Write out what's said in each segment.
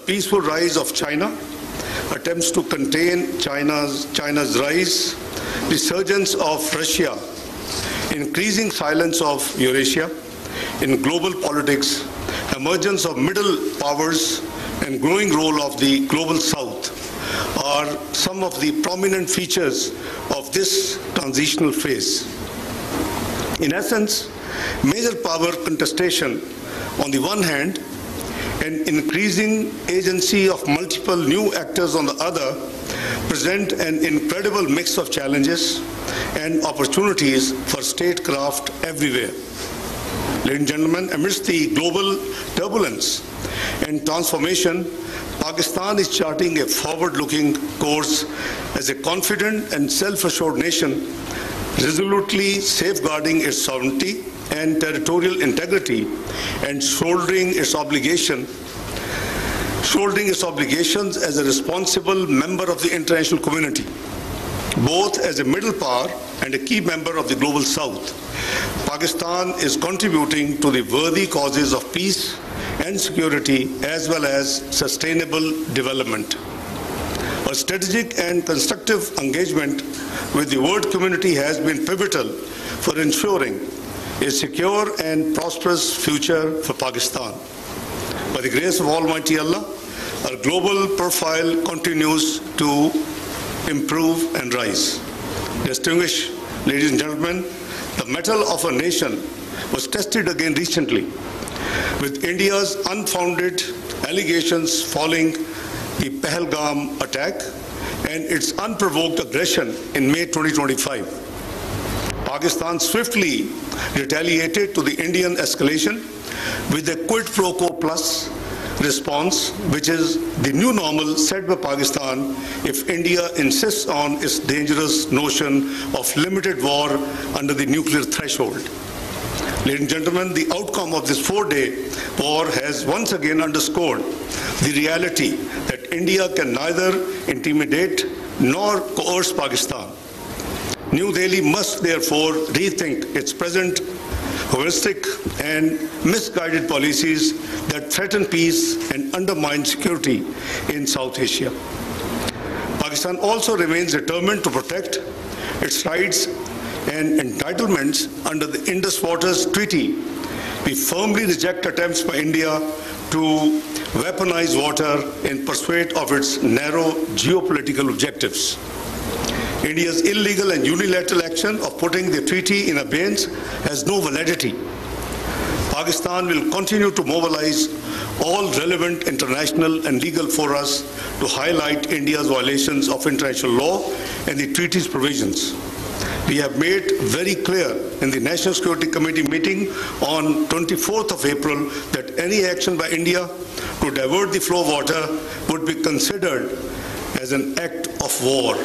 peaceful rise of China, attempts to contain China's rise, resurgence of Russia, increasing silence of Eurasia in global politics, emergence of middle powers, and growing role of the global South are some of the prominent features of this transitional phase. In essence, major power contestation on the one hand and increasing agency of multiple new actors on the other present an incredible mix of challenges and opportunities for statecraft everywhere. Ladies and gentlemen, amidst the global turbulence and transformation, Pakistan is charting a forward-looking course as a confident and self-assured nation, resolutely safeguarding its sovereignty and territorial integrity and shouldering its obligations as a responsible member of the international community, both as a middle power and a key member of the global South. Pakistan is contributing to the worthy causes of peace and security as well as sustainable development. A strategic and constructive engagement with the world community has been pivotal for ensuring a secure and prosperous future for Pakistan. By the grace of Almighty Allah, our global profile continues to improve and rise. Distinguished ladies and gentlemen, the mettle of a nation was tested again recently with India's unfounded allegations following the Pahalgam attack and its unprovoked aggression in May 2025. Pakistan swiftly retaliated to the Indian escalation with a quid pro quo plus response, which is the new normal set by Pakistan if India insists on its dangerous notion of limited war under the nuclear threshold. Ladies and gentlemen, the outcome of this 4-day war has once again underscored the reality that India can neither intimidate nor coerce Pakistan. New Delhi must therefore rethink its present heuristic and misguided policies that threaten peace and undermine security in South Asia. Pakistan also remains determined to protect its rights and entitlements under the Indus Waters Treaty. We firmly reject attempts by India to weaponize water in pursuit of its narrow geopolitical objectives. India's illegal and unilateral action of putting the treaty in abeyance has no validity. Pakistan will continue to mobilize all relevant international and legal fora to highlight India's violations of international law and the treaty's provisions. We have made very clear in the National Security Committee meeting on 24th of April that any action by India to divert the flow of water would be considered as an act of war.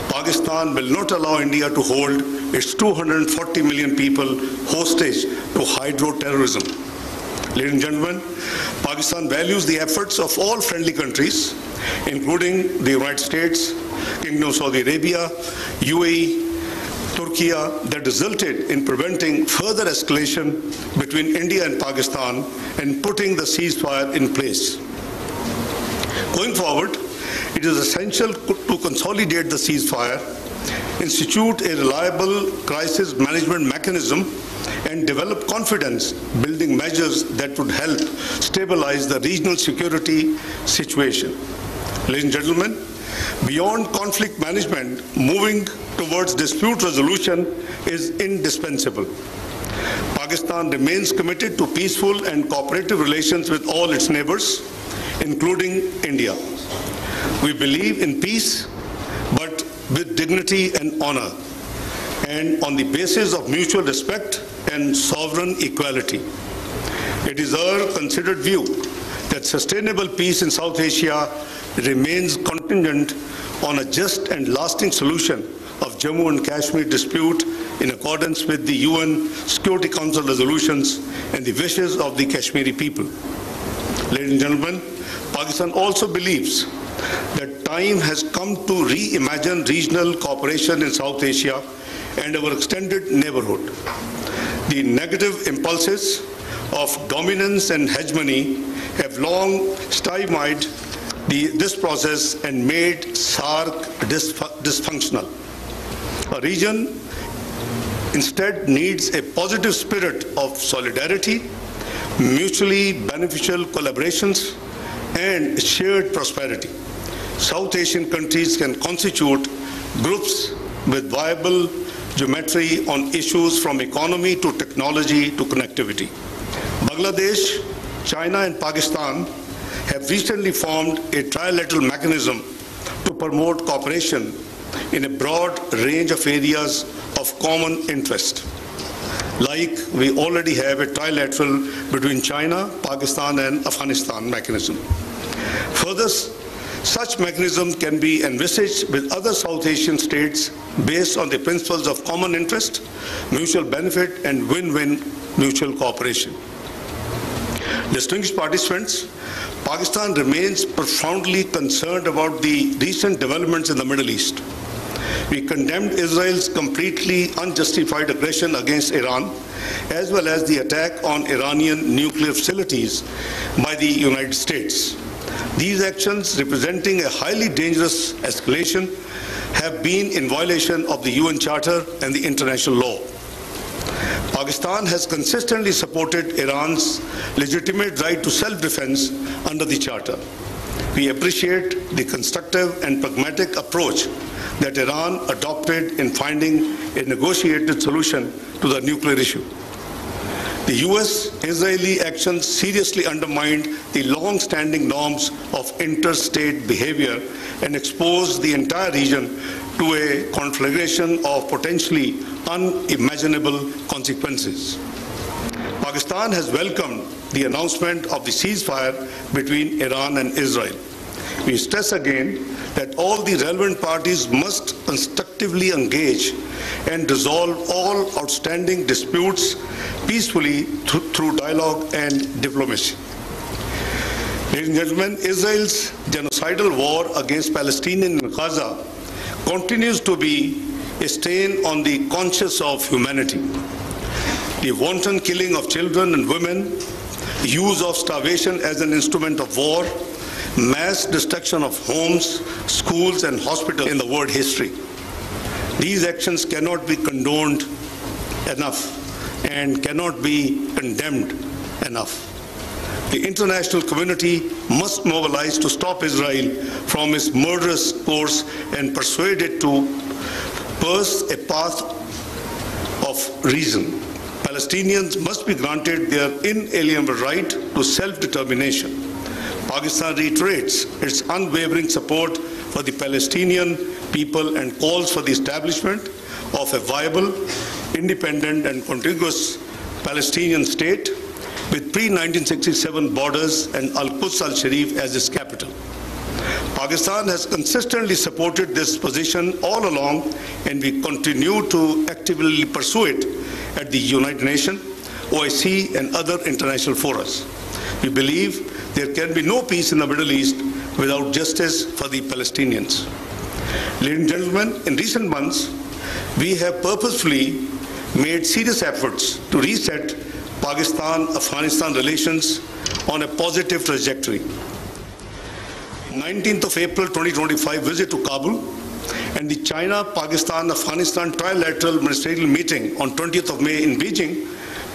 Pakistan will not allow India to hold its 240 million people hostage to hydro-terrorism. Ladies and gentlemen, Pakistan values the efforts of all friendly countries, including the United States, Kingdom of Saudi Arabia, UAE, Turkey, that resulted in preventing further escalation between India and Pakistan and putting the ceasefire in place. Going forward, it is essential to consolidate the ceasefire, institute a reliable crisis management mechanism, and develop confidence-building measures that would help stabilize the regional security situation. Ladies and gentlemen, beyond conflict management, moving towards dispute resolution is indispensable. Pakistan remains committed to peaceful and cooperative relations with all its neighbors, including India. We believe in peace, but with dignity and honor, and on the basis of mutual respect and sovereign equality. It is our considered view that sustainable peace in South Asia remains contingent on a just and lasting solution of Jammu and Kashmir dispute in accordance with the UN Security Council resolutions and the wishes of the Kashmiri people. Ladies and gentlemen, Pakistan also believes that time has come to reimagine regional cooperation in South Asia and our extended neighborhood. The negative impulses of dominance and hegemony have long stymied this process and made SAARC dysfunctional. A region instead needs a positive spirit of solidarity, mutually beneficial collaborations, and shared prosperity. South Asian countries can constitute groups with viable geometry on issues from economy to technology to connectivity. Bangladesh, China, and Pakistan have recently formed a trilateral mechanism to promote cooperation in a broad range of areas of common interest. Like we already have a trilateral between China, Pakistan, and Afghanistan mechanism. Further, such mechanism can be envisaged with other South Asian states based on the principles of common interest, mutual benefit, and win-win mutual cooperation. Distinguished participants, Pakistan remains profoundly concerned about the recent developments in the Middle East. We condemned Israel's completely unjustified aggression against Iran, as well as the attack on Iranian nuclear facilities by the United States. These actions, representing a highly dangerous escalation, have been in violation of the UN Charter and the international law. Pakistan has consistently supported Iran's legitimate right to self-defense under the Charter. We appreciate the constructive and pragmatic approach that Iran adopted in finding a negotiated solution to the nuclear issue. The US-Israeli actions seriously undermined the long-standing norms of interstate behavior and exposed the entire region to a conflagration of potentially unimaginable consequences. Pakistan has welcomed the announcement of the ceasefire between Iran and Israel. We stress again that all the relevant parties must constructively engage and resolve all outstanding disputes peacefully through dialogue and diplomacy. Ladies and gentlemen, Israel's genocidal war against Palestinians in Gaza continues to be a stain on the conscience of humanity. The wanton killing of children and women, use of starvation as an instrument of war, mass destruction of homes, schools, and hospitals in the world history. These actions cannot be condoned enough and cannot be condemned enough. The international community must mobilize to stop Israel from its murderous course and persuade it to pursue a path of reason. Palestinians must be granted their inalienable right to self-determination. Pakistan reiterates its unwavering support for the Palestinian people and calls for the establishment of a viable, independent, and contiguous Palestinian state with pre-1967 borders and Al-Quds al-Sharif as its capital. Pakistan has consistently supported this position all along, and we continue to actively pursue it at the United Nations, OIC, and other international forums. We believe there can be no peace in the Middle East without justice for the Palestinians. Ladies and gentlemen, in recent months, we have purposefully made serious efforts to reset Pakistan-Afghanistan relations on a positive trajectory. 19th of April 2025 visit to Kabul and the China-Pakistan-Afghanistan trilateral ministerial meeting on 20th of May in Beijing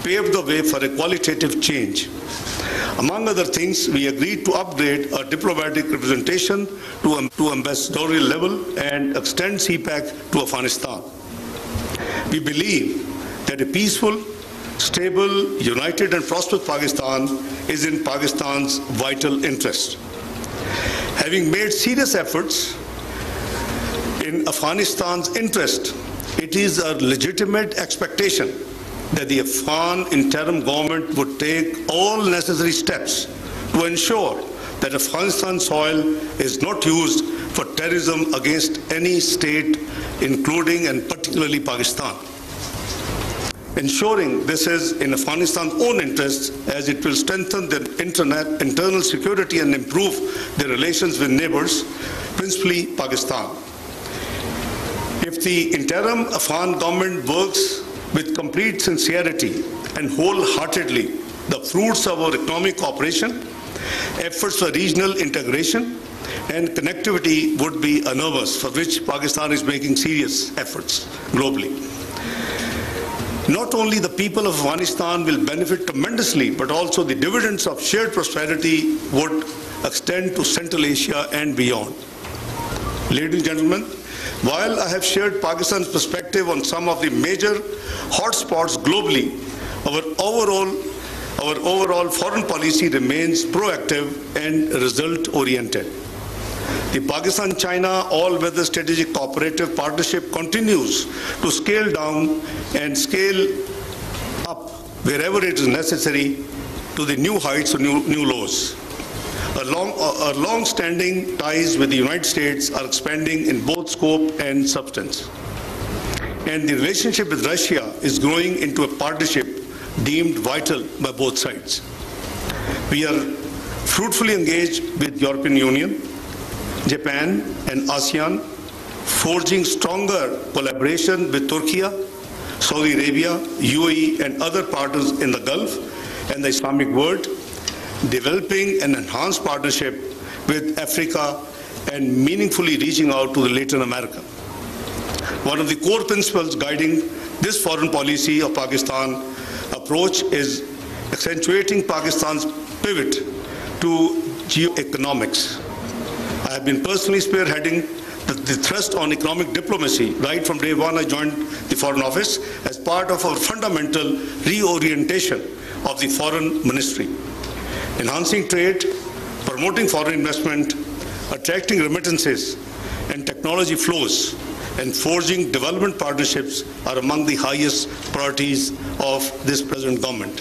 paved the way for a qualitative change. Among other things, we agreed to upgrade our diplomatic representation to ambassadorial level and extend CPAC to Afghanistan. We believe that a peaceful, stable, united and prosperous Pakistan is in Pakistan's vital interest. Having made serious efforts in Afghanistan's interest, it is a legitimate expectation that the Afghan interim government would take all necessary steps to ensure that Afghanistan soil is not used for terrorism against any state, including and particularly Pakistan. Ensuring this is in Afghanistan's own interest, as it will strengthen their internal security and improve their relations with neighbors, principally Pakistan. If the interim Afghan government works with complete sincerity and wholeheartedly the fruits of our economic cooperation, efforts for regional integration, and connectivity would be enormous, for which Pakistan is making serious efforts globally. Not only the people of Afghanistan will benefit tremendously, but also the dividends of shared prosperity would extend to Central Asia and beyond. Ladies and gentlemen, while I have shared Pakistan's perspective on some of the major hotspots globally, our overall foreign policy remains proactive and result-oriented. The Pakistan-China all-weather strategic cooperative partnership continues to scale down and scale up wherever it is necessary to the new heights or new lows. Our long-standing ties with the United States are expanding in both scope and substance. And the relationship with Russia is growing into a partnership deemed vital by both sides. We are fruitfully engaged with European Union, Japan and ASEAN, forging stronger collaboration with Turkey, Saudi Arabia, UAE and other partners in the Gulf and the Islamic world, developing an enhanced partnership with Africa and meaningfully reaching out to Latin America. One of the core principles guiding this foreign policy of Pakistan approach is accentuating Pakistan's pivot to geoeconomics. I have been personally spearheading the thrust on economic diplomacy right from day one I joined the Foreign Office as part of our fundamental reorientation of the Foreign Ministry. Enhancing trade, promoting foreign investment, attracting remittances and technology flows, and forging development partnerships are among the highest priorities of this present government.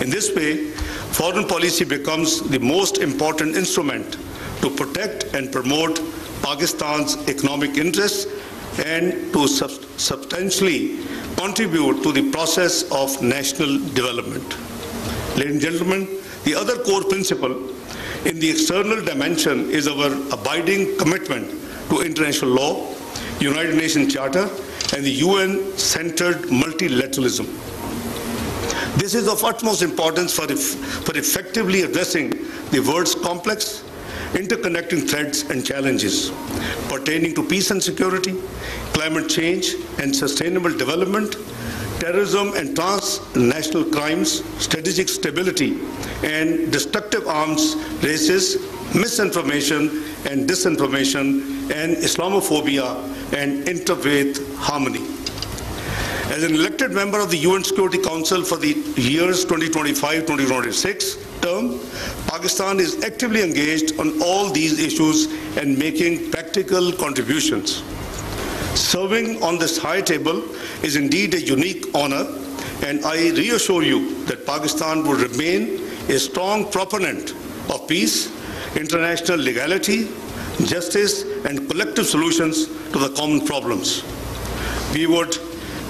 In this way, foreign policy becomes the most important instrument to protect and promote Pakistan's economic interests and to substantially contribute to the process of national development. Ladies and gentlemen, the other core principle in the external dimension is our abiding commitment to international law, United Nations Charter, and the UN-centered multilateralism. This is of utmost importance for effectively addressing the world's complex, interconnecting threats and challenges pertaining to peace and security, climate change and sustainable development, terrorism and transnational crimes, strategic stability, and destructive arms races, misinformation and disinformation, and Islamophobia and interfaith harmony. As an elected member of the UN Security Council for the years 2025-2026 term, Pakistan is actively engaged on all these issues and making practical contributions. Serving on this high table is indeed a unique honor, and I reassure you that Pakistan will remain a strong proponent of peace, international legality, justice, and collective solutions to the common problems. We would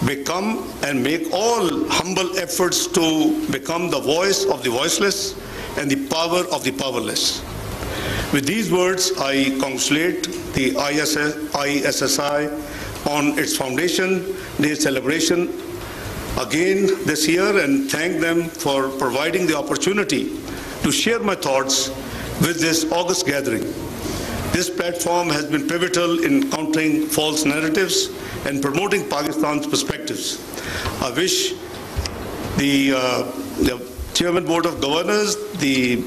become and make all humble efforts to become the voice of the voiceless and the power of the powerless. With these words, I congratulate the ISSI on its Foundation Day celebration again this year and thank them for providing the opportunity to share my thoughts with this august gathering. This platform has been pivotal in countering false narratives and promoting Pakistan's perspectives. I wish the Chairman Board of Governors, the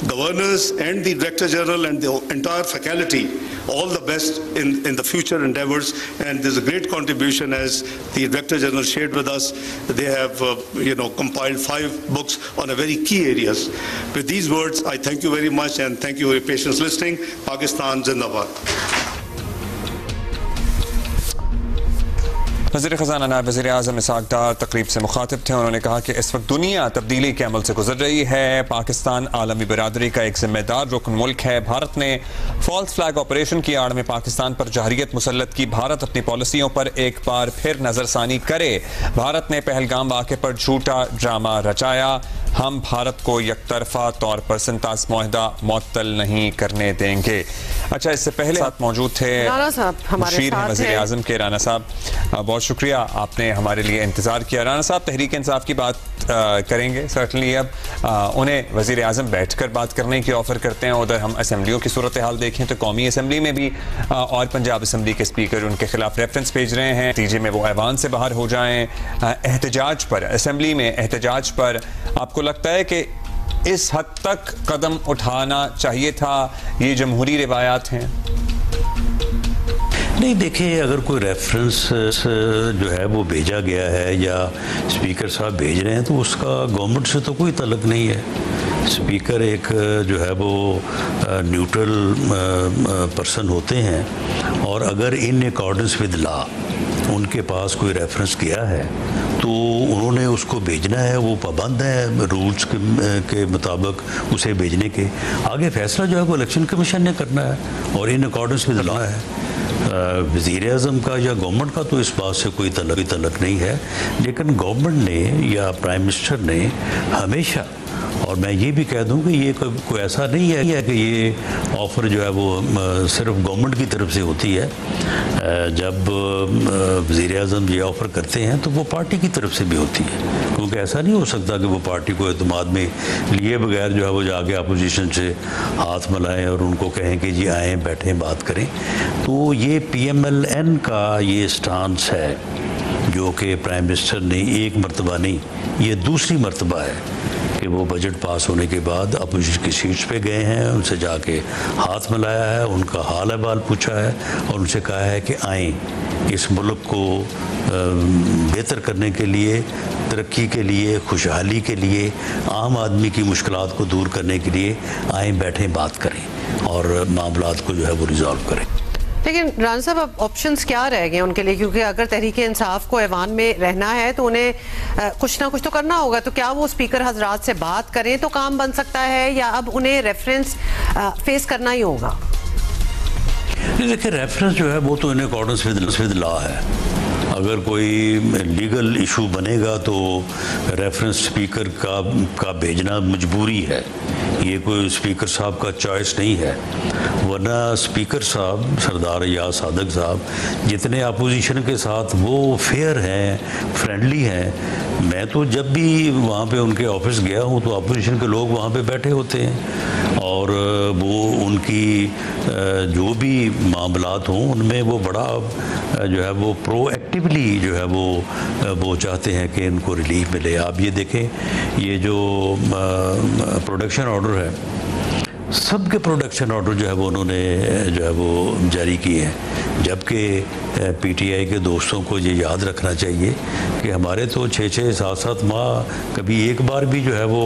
Governors and the Director General and the entire faculty all the best in the future endeavors, and there's a great contribution as the Director General shared with us. They have compiled 5 books on a very key areas. With these words, I thank you very much and thank you for your patience listening. Pakistan Zindabad. वज़ीर ख़ज़ाना नायब वज़ीर आज़म इशाक़ डार तकरीब से मुखातिब थे। उन्होंने कहा कि इस वक्त दुनिया तब्दीली के अमल से गुजर रही है। पाकिस्तान आलमी बिरादरी का एक जिम्मेदार रुकन मुल्क है। भारत ने फॉल्स फ्लैग ऑपरेशन की आड़ में पाकिस्तान पर जहरियत मुसल्लत की। भारत अपनी पॉलिसियों पर एक बार फिर नज़रसानी करे। भारत ने पहलगाम वाक़े पर झूठा ड्रामा रचाया। हम भारत को यकतरफा तौर पर संतास मुआहदा मुअत्तल नहीं करने देंगे। अच्छा, इससे पहले साथ मौजूद थे राना साहब, हमारे साथ वज़ीर आज़म के। राना साहब, बहुत शुक्रिया, आपने हमारे लिए इंतज़ार किया। राना साहब तहरीक इंसाफ की बात करेंगे सर्टनली। अब उन्हें वज़ीर आज़म बैठ कर बात करने की ऑफ़र करते हैं। उधर हम असम्बलियों की सूरत हाल देखें तो कौमी असम्बली में भी और पंजाब असम्बली के स्पीकर उनके खिलाफ रेफरेंस भेज रहे हैं, नतीजे में वो ऐवान से बाहर हो जाएं। एहतजाज पर, असम्बली में एहतजाज पर आपको लगता है कि इस हद तक कदम उठाना चाहिए था? ये जमहूरी रिवायात हैं। नहीं, देखिए, अगर कोई रेफरेंस जो है वो भेजा गया है या स्पीकर साहब भेज रहे हैं तो उसका गवर्नमेंट से तो कोई तल्लुक नहीं है। स्पीकर एक जो है वो न्यूट्रल पर्सन होते हैं, और अगर इन अकॉर्डेंस विद लॉ उनके पास कोई रेफरेंस किया है तो उन्होंने उसको भेजना है। वो पाबंद है रूल्स के मुताबिक उसे भेजने के। आगे फैसला जो है वो इलेक्शन कमीशन ने करना है और इन अकॉर्डेंस विद लॉ है। वज़ीर आज़म का या गवर्नमेंट का तो इस बात से कोई तल्लुक नहीं है, लेकिन गवर्नमेंट ने या प्राइम मिनिस्टर ने हमेशा, और मैं ये भी कह दूं कि ये कोई ऐसा नहीं है कि ये ऑफ़र जो है वो सिर्फ गवर्नमेंट की तरफ से होती है। जब वज़ीर आज़म ये ऑफ़र करते हैं तो वो पार्टी की तरफ से भी होती है, क्योंकि ऐसा नहीं हो सकता कि वो पार्टी को एतमाद में लिए बगैर जो है वो जाके अपोजिशन से हाथ मिलाएं और उनको कहें कि जी आएँ, बैठें, बात करें। तो ये PMLN का ये स्टांस है जो कि प्राइम मिनिस्टर ने एक मरतबा नहीं, ये दूसरी मरतबा है कि वो बजट पास होने के बाद अपोजिशन की सीट्स पे गए हैं, उनसे जाके हाथ मिलाया है, उनका हाल अहवाल पूछा है और उनसे कहा है कि आएँ, इस मुल्क को बेहतर करने के लिए, तरक्की के लिए, खुशहाली के लिए, आम आदमी की मुश्किलात को दूर करने के लिए आएँ, बैठें, बात करें और मामलात को जो है वो रिजॉल्व करें। लेकिन राना साहब, अब ऑप्शंस क्या रह गए उनके लिए? क्योंकि अगर तहरीक इंसाफ को ऐवान में रहना है तो उन्हें कुछ ना कुछ तो करना होगा। तो क्या वो स्पीकर हजरात से बात करें तो काम बन सकता है, या अब उन्हें रेफरेंस फेस करना ही होगा? देखिए, रेफरेंस जो है वो तो इन अकॉर्डेंस विद लॉ है। अगर कोई लीगल इशू बनेगा तो रेफरेंस स्पीकर का भेजना मजबूरी है, ये कोई स्पीकर साहब का चॉइस नहीं है। वरना स्पीकर साहब, सरदार या सादक साहब, जितने अपोजिशन के साथ वो फेयर हैं, फ्रेंडली हैं। मैं तो जब भी वहाँ पे उनके ऑफिस गया हूँ तो अपोजिशन के लोग वहाँ पे बैठे होते हैं और वो उनकी जो भी मामलात हों उनमें वो बड़ा जो है वो प्रोएक्टिवली जो है वो चाहते हैं कि इनको रिलीफ मिले। आप ये देखें, ये जो प्रोडक्शन ऑर्डर है, सबके प्रोडक्शन ऑर्डर जो है वो उन्होंने जो है वो जारी किए हैं। जबकि PTI के दोस्तों को ये याद रखना चाहिए कि हमारे तो 6-6, 7-7 माह कभी एक बार भी जो है वो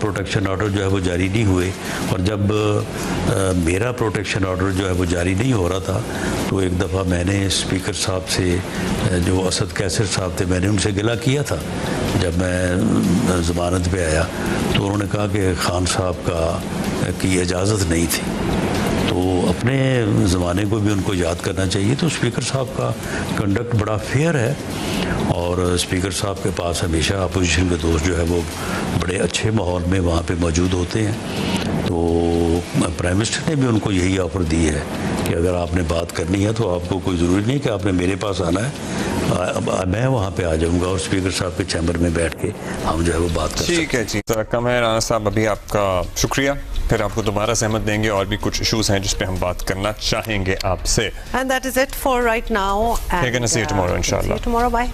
प्रोटेक्शन ऑर्डर जो है वो जारी नहीं हुए। और जब मेरा प्रोटेक्शन ऑर्डर जो है वो जारी नहीं हो रहा था तो एक दफ़ा मैंने स्पीकर साहब से, जो असद कैसर साहब थे, मैंने उनसे गिला किया था। जब मैं ज़मानत पे आया तो उन्होंने कहा कि खान साहब की इजाज़त नहीं थी। तो अपने ज़माने को भी उनको याद करना चाहिए। तो स्पीकर साहब का कंडक्ट बड़ा फेयर है और स्पीकर साहब के पास हमेशा अपोजिशन के दोस्त जो है वो बड़े अच्छे माहौल में वहाँ पे मौजूद होते हैं। तो प्राइम मिनिस्टर ने भी उनको यही ऑफ़र दी है कि अगर आपने बात करनी है तो आपको कोई ज़रूरी नहीं कि आपने मेरे पास आना है, मैं वहाँ पे आ जाऊँगा और स्पीकर साहब के चैम्बर में बैठ के हम जो है वो बात कर सकते हैं। ठीक है जी, तो कम है राना साहब, अभी आपका शुक्रिया, फिर आपको दोबारा सहमत देंगे। और भी कुछ इशूज़ हैं जिस पे हम बात करना चाहेंगे आपसे। And that is it for right now. We're gonna see you tomorrow, inshallah. See you tomorrow. Bye.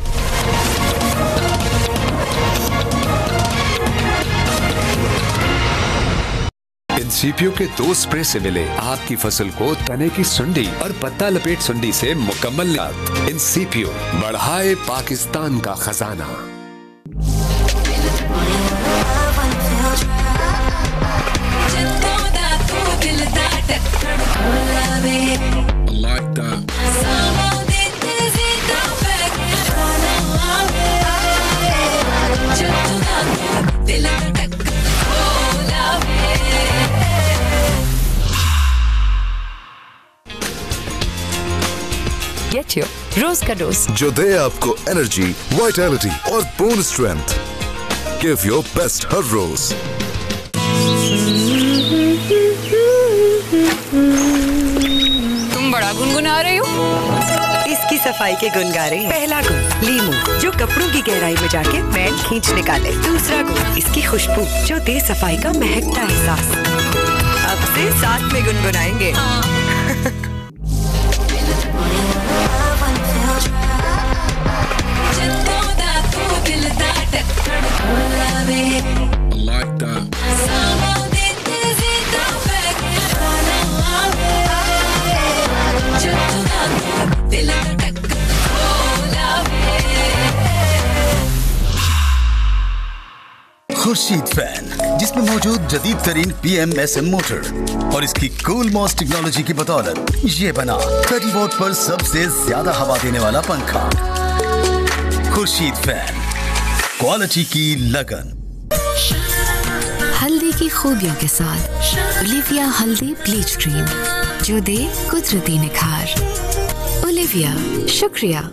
In CPO के 2 स्प्रे से मिले आपकी फसल को तने की सुंडी और पत्ता लपेट सुंडी से मुकम्मल निजात। इन सीपीओ बढ़ाए पाकिस्तान का खजाना। Get your रोज का डोज जो दे आपको एनर्जी, वाइटैलिटी और bone strength. Give your best हर रोज। तुम बड़ा गुनगुना रही हो। इसकी सफाई के गुण गा रही। पहला गुण लीमू, जो कपड़ों की गहराई में जाके मैल खींच निकाले। दूसरा गुण इसकी खुशबू, जो दे सफाई का महकता एहसास। अब से साथ में गुनगुनाएंगे। खुर्शीद फैन, जिसमें मौजूद जदीद तरीन PMSM मोटर और इसकी कूल मॉस टेक्नोलॉजी की बदौलत ये बना 30 वॉट पर सबसे ज्यादा हवा देने वाला पंखा। खुर्शीद फैन, क्वालिटी की लगन। हल्दी की खूबियों के साथ ओलिविया हल्दी ब्लीच क्रीम, जो दे कुदरती निखार। ओलिविया, शुक्रिया।